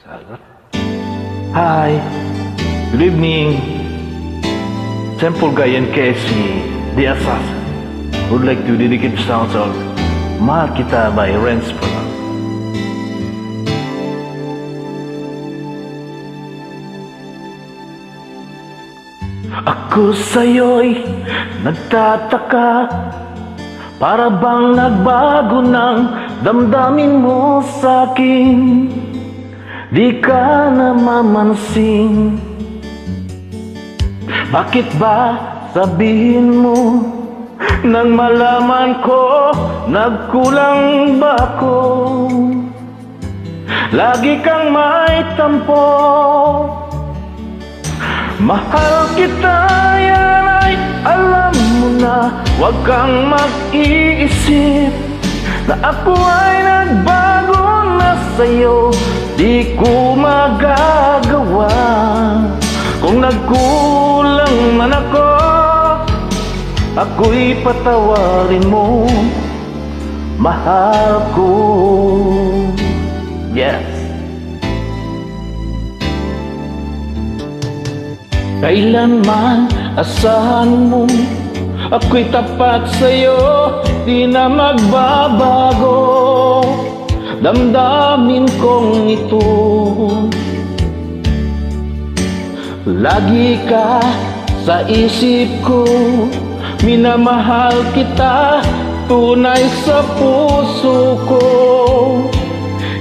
Sagot. Hi, good evening. Simple guy and Casey, the assassin, would like to dedicate the sounds of Mahal Kita by Renz Product. Ako sa'yo'y nagtataka, para bang nagbago ng damdamin mo sa'kin. Di ka namamansin. Bakit ba sabihin mo nang malaman ko nagkulang ba ako? Lagi kang may tampo. Mahal kita, yan ay alam mo na. Huwag kang mag-iisip na ako ay nagbago na sa'yo. Di ko magagawa. Kung nagkulang man ako, ako'y patawarin mo, mahal ko. Yes. Kailanman asahan mo, ako'y tapat sa'yo, di na magbabago. Damdamin kong ito, lagi ka sa isip ko. Minamahal kita, tunay sa puso ko.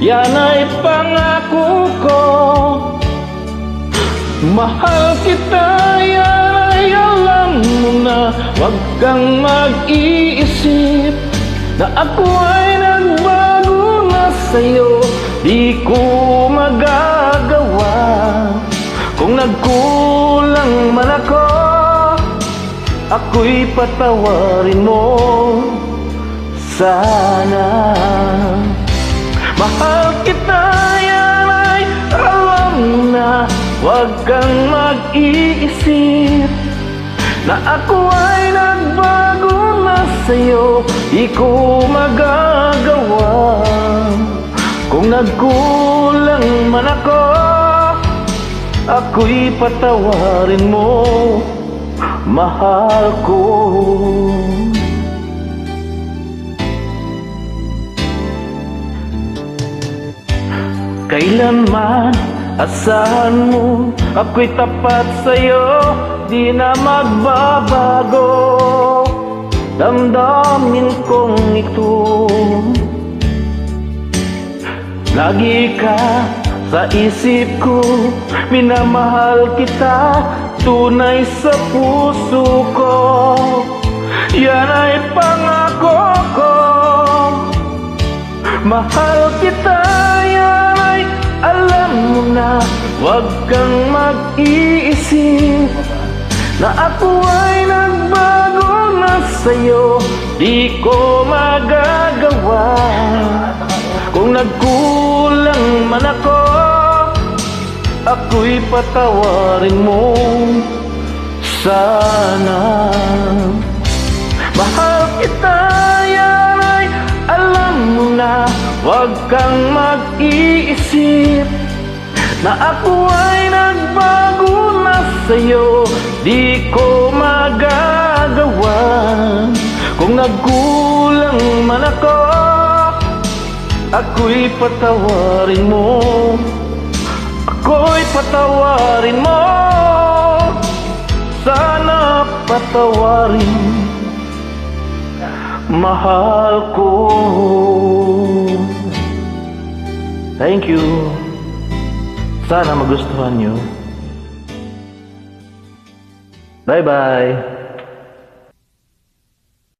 Yan ay pangako ko. Mahal kita, yan ay alam mo na. Huwag kang mag-iisip na ako ay nagbago na sa'yo. Di ko magagawa. Kung nagkulang man ako, ako'y patawarin mo sana. Mahal kita, yan ay alam mo na. Huwag kang mag-iisip na ako ay nagbago na sa'yo. Di ko magagawa. Kung nagkulang man ako, ako'y patawarin mo, mahal ko. Kailanman asahan mo, ako'y tapat sa'yo, di na magbabago. Damdamin kong ito, lagi ka sa isip ko. Minamahal kita, tunay sa puso ko. Yan ay pangako ko. Mahal kita, yan ay alam mo na. Huwag kang mag-iisip na ako ay nagbago na sa'yo. Di ko magagawa. Kung nagkulang man ako, ako'y patawarin mo sana. Mahal kita, yan ay alam mo na. Huwag kang mag-iisip na ako ay nagbago na sa'yo. Di ko magagawa. Kung nagkulang man ako, ako'y patawarin mo. Ako'y patawarin mo. Sana patawarin, mahal ko. Thank you. Sana magustuhan nyo. Bye-bye.